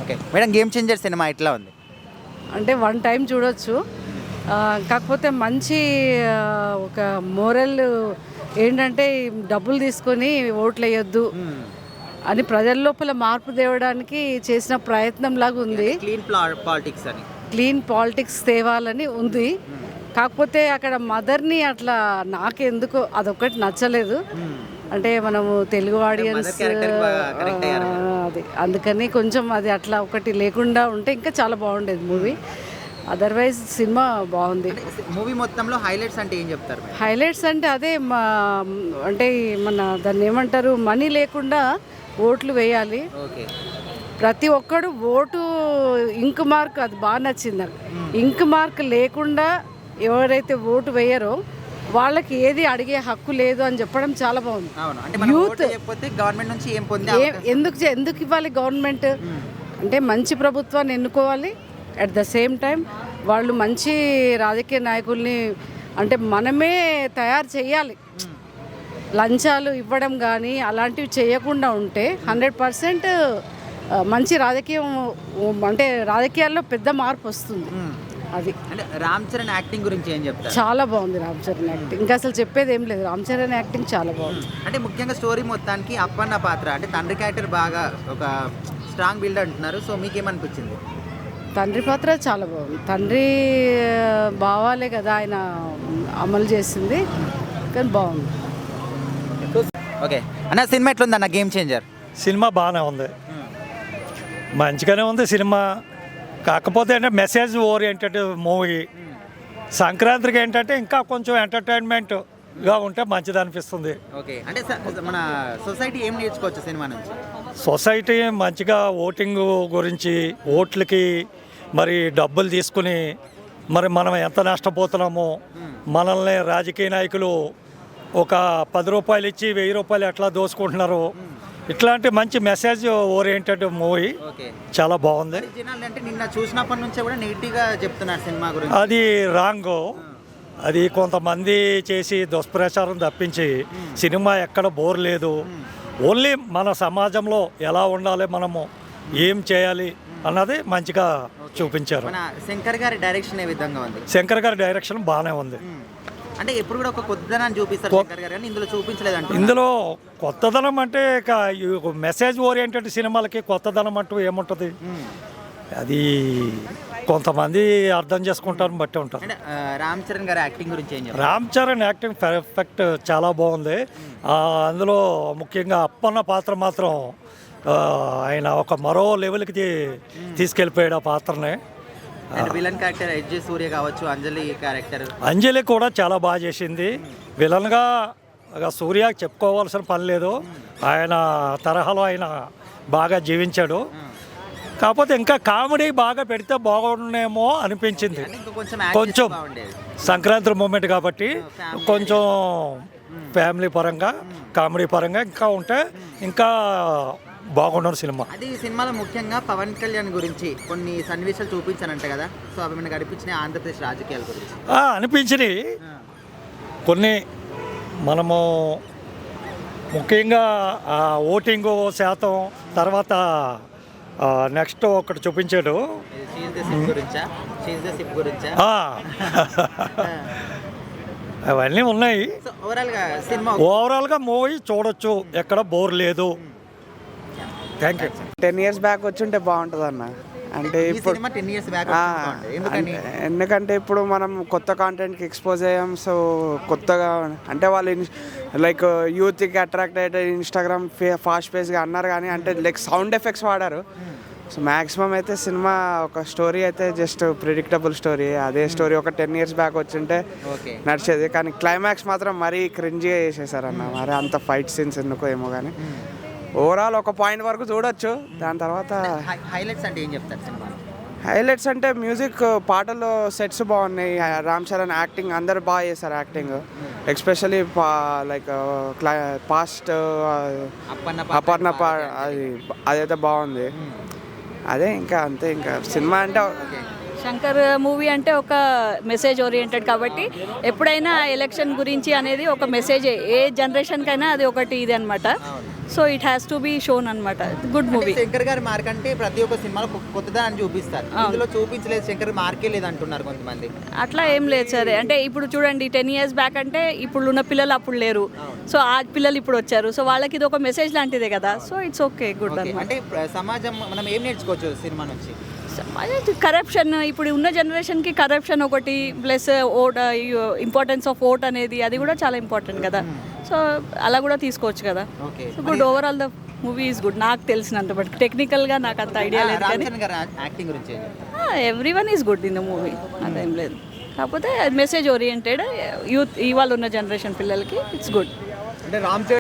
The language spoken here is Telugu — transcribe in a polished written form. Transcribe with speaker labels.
Speaker 1: Okay madam, game changer cinema ఎట్లా ఉంది?
Speaker 2: అంటే వన్ టైం చూడొచ్చు. కాకపోతే మంచి ఒక మోరల్ ఏంటంటే డబ్బులు తీసుకొని ఓట్లు వేయొద్దు అని ప్రజల లోపల మార్పు తేవడానికి చేసిన ప్రయత్నం లాగా ఉంది. క్లీన్ పాలిటిక్స్ తేవాలని ఉంది. కాకపోతే అక్కడ మదర్ని అట్లా నాకెందుకో అదొక్కటి నచ్చలేదు. అంటే మనము తెలుగు ఆడియన్స్ అది అందుకని కొంచెం అది అట్లా ఒకటి లేకుండా ఉంటే ఇంకా చాలా బాగుండేది మూవీ. అదర్వైజ్ సినిమా బాగుంది.
Speaker 1: మూవీ మొత్తంలో హైలైట్స్ అంటే ఏం చెప్తారు?
Speaker 2: హైలైట్స్ అంటే అదే అంటే మన దాన్ని ఏమంటారు, మనీ లేకుండా ఓట్లు వేయాలి. ప్రతి ఒక్కడు ఓటు ఇంక్ మార్క్, అది బాగా నచ్చింది నాకు. ఇంక్ మార్క్ లేకుండా ఎవరైతే ఓటు వేయరో వాళ్ళకి ఏది అడిగే హక్కు లేదు అని చెప్పడం చాలా బాగుంది. యూత్
Speaker 1: గవర్నమెంట్ నుంచి
Speaker 2: ఎందుకు ఇవ్వాలి గవర్నమెంట్ అంటే మంచి ప్రభుత్వాన్ని ఎన్నుకోవాలి. అట్ ద సేమ్ టైం వాళ్ళు మంచి రాజకీయ నాయకుల్ని అంటే మనమే తయారు చేయాలి. లంచాలు ఇవ్వడం కానీ అలాంటివి చేయకుండా ఉంటే 100% మంచి రాజకీయం అంటే రాజకీయాల్లో పెద్ద మార్పు వస్తుంది. అది
Speaker 1: అంటే రామ్ చరణ్ యాక్టింగ్ గురించి ఏం చెప్తారు?
Speaker 2: చాలా బాగుంది రామ్ చరణ్ యాక్టింగ్. ఇంకా అసలు చెప్పేది ఏం లేదు, రామ్ చరణ్ యాక్టింగ్ చాలా బాగుంది.
Speaker 1: అంటే ముఖ్యంగా స్టోరీ మొత్తానికి అప్పన్న పాత్ర అంటే తండ్రి క్యారెక్టర్ బాగా ఒక స్ట్రాంగ్ బిల్డ్ అంటున్నారు. సో మీకేమనిపించింది?
Speaker 2: తండ్రి పాత్ర చాలా బాగుంది. తండ్రి భావాలే కదా ఆయన అమలు చేసింది, కానీ బాగుంది.
Speaker 1: ఓకే అన్న, సినిమా ఎట్లుంది అన్న? గేమ్ చేంజర్
Speaker 3: సినిమా బాగానే ఉంది, మంచిగానే ఉంది సినిమా. కాకపోతే అంటే మెసేజ్ ఓరియంటెడ్ మూవీ. సంక్రాంతికి ఏంటంటే ఇంకా కొంచెం ఎంటర్టైన్మెంట్గా ఉంటే మంచిది అనిపిస్తుంది.
Speaker 1: ఓకే, అంటే మన సొసైటీ ఏం నేర్చుకోవచ్చు సినిమా నుంచి?
Speaker 3: సొసైటీ మంచిగా ఓటింగ్ గురించి, ఓట్లకి మరి డబ్బులు తీసుకుని మరి మనం ఎంత నష్టపోతున్నామో, మనల్ని రాజకీయ నాయకులు ఒక 10 రూపాయలు ఇచ్చి 1000 రూపాయలు ఎట్లా దోసుకుంటున్నారు, ఇట్లాంటి మంచి మెసేజ్ ఓరియంటెడ్ మూవీ చాలా బాగుంది.
Speaker 1: అంటే నిన్న చూసినప్పటి నుంచే కూడా నెగిటివ్గా చెప్తున్నారు సినిమా గురించి.
Speaker 3: అది రాంగ్. అది కొంతమంది చేసి దుష్ప్రచారం తప్పించి సినిమా ఎక్కడ బోర్ లేదు. ఓన్లీ మన సమాజంలో ఎలా ఉండాలి, మనము ఏం చేయాలి అన్నది మంచిగా చూపించారు.
Speaker 1: శంకర్ గారి డైరెక్షన్ ఏ విధంగా ఉంది?
Speaker 3: శంకర్ గారి డైరెక్షన్ బాగానే ఉంది.
Speaker 1: అంటే ఎప్పుడు కూడా ఒక కొత్తదనాన్ని చూపిస్తారు శంకర్ గారు, కానీ ఇందులో చూపించలేదు.
Speaker 3: ఇందులో కొత్తదనం అంటే మెసేజ్ ఓరియంటెడ్ సినిమాలకి కొత్తదనం అంటూ ఏముంటుంది? అది కొంతమంది అర్థం చేసుకుంటారని బట్టి ఉంటుంది.
Speaker 1: రామ్ చరణ్ గారి యాక్టింగ్ గురించి ఏం చెప్తారు?
Speaker 3: రామ్ చరణ్ యాక్టింగ్ పర్ఫెక్ట్, చాలా బాగుంది. అందులో ముఖ్యంగా అప్పన్న పాత్ర మాత్రం ఆయన ఒక మరో లెవెల్కి తీసుకెళ్ళిపోయాడు ఆ పాత్రని.
Speaker 1: విలన్ క్యారెక్టర్ ఎడ్జే సూర్య కావచ్చు, అంజలి క్యారెక్టర్,
Speaker 3: అంజలి కూడా చాలా బాగా చేసింది. విలన్గా సూర్య చెప్పుకోవాల్సిన పని లేదు, ఆయన తరహాలో ఆయన బాగా జీవించాడు. కాకపోతే ఇంకా కామెడీ బాగా పెడితే బాగుండేమో అనిపించింది. కొంచెం సంక్రాంతి మూమెంట్ కాబట్టి కొంచెం ఫ్యామిలీ పరంగా కామెడీ పరంగా ఇంకా ఉంటే ఇంకా బాగుండదు సినిమా.
Speaker 1: అది సినిమాలో ముఖ్యంగా పవన్ కళ్యాణ్ గురించి కొన్ని సన్నివేశాలు చూపించానంట కదా, సో అవి మనకు అనిపించినాయి ఆంధ్రప్రదేశ్ రాజకీయాల గురించి?
Speaker 3: అనిపించినాయి కొన్ని. మనము ముఖ్యంగా ఓటింగ్ శాతం, తర్వాత నెక్స్ట్ ఒకటి చూపించాడు అవన్నీ ఉన్నాయి. ఓవరాల్గా మూవీ చూడొచ్చు, ఎక్కడ బోర్ లేదు. Thank you.
Speaker 4: 10 years బ్యాక్ వచ్చుంటే బాగుంటుంది అన్న. అంటే ఇప్పుడు ఎందుకంటే ఇప్పుడు మనం కొత్త కాంటెంట్కి ఎక్స్పోజ్ అయ్యాం. సో కొత్తగా అంటే వాళ్ళు లైక్ యూత్కి అట్రాక్ట్ అయ్యే ఇన్స్టాగ్రామ్ ఫాస్ట్ పేస్గా అన్నారు, కానీ అంటే లైక్ సౌండ్ ఎఫెక్ట్స్ వాడారు. సో మ్యాక్సిమం అయితే సినిమా ఒక స్టోరీ అయితే జస్ట్ ప్రిడిక్టబుల్ స్టోరీ. అదే స్టోరీ ఒక 10 years బ్యాక్ వచ్చింటే నడిచేది, కానీ క్లైమాక్స్ మాత్రం మరీ క్రింజ్గా చేసేసారన్న. మరి అంత ఫైట్ సీన్స్ ఎందుకో ఏమో, కానీ ఓవరాల్ ఒక పాయింట్ వరకు చూడొచ్చు. దాని తర్వాత
Speaker 1: హైలైట్స్ అంటే ఏం చెప్తారు సినిమా?
Speaker 4: హైలైట్స్ అంటే మ్యూజిక్, పాటలు, సెట్స్ బాగున్నాయి. రామ్ చరణ్ యాక్టింగ్ అందరు బాగా చేశారు acting. Especially like past Aparna అదైతే బాగుంది. అదే ఇంకా అంతే. ఇంకా సినిమా అంటే
Speaker 5: శంకర్ మూవీ అంటే ఒక మెసేజ్ ఓరియంటెడ్ కాబట్టి ఎప్పుడైనా ఎలక్షన్ గురించి అనేది ఒక మెసేజ్ ఏ జనరేషన్కైనా అది ఒకటి ఇది అనమాట. So it has to be shown అనమాట. Good movie.
Speaker 1: శంకర్ గారి మార్క్ అంటే ప్రతి ఒక్క సినిమాలో కొత్తదా అని చూపిస్తారు, ఇందులో చూపించలేదు, శంకర్ మార్కే లేదు అంటున్నారు కొంతమంది.
Speaker 5: అట్లా ఏం లేదు సరే. అంటే ఇప్పుడు చూడండి 10 years బ్యాక్ అంటే ఇప్పుడు ఉన్న పిల్లలు అప్పుడు లేరు, సో ఆ పిల్లలు ఇప్పుడు వచ్చారు, సో వాళ్ళకి ఇది ఒక మెసేజ్ లాంటిదే కదా, సో ఇట్స్ ఓకే గుడ్ అనమాట.
Speaker 1: అంటే సమాజం మనం ఏం నేర్చుకోవచ్చు సినిమా నుంచి?
Speaker 5: కరప్షన్, ఇప్పుడు ఉన్న జనరేషన్కి కరప్షన్ ఒకటి, plus vote, importance of vote అనేది అది కూడా చాలా ఇంపార్టెంట్ కదా, సో అలా కూడా తీసుకోవచ్చు కదా.
Speaker 1: Okay.
Speaker 5: So good, overall the movie is good నాకు తెలిసినంత బట్ టెక్నికల్గా నాకు అంత ఐడియా లేదు కానీ
Speaker 1: రామచరణ్ గారి యాక్టింగ్ గురించి ఏం చెప్తారు?
Speaker 5: Every one is good in the movie, అదేం లేదు. కాకపోతే మెసేజ్ ఓరియంటెడ్ యూత్, ఇవాళ ఉన్న జనరేషన్ పిల్లలకి ఇట్స్ గుడ్.
Speaker 1: అంటే రామ్ చరణ్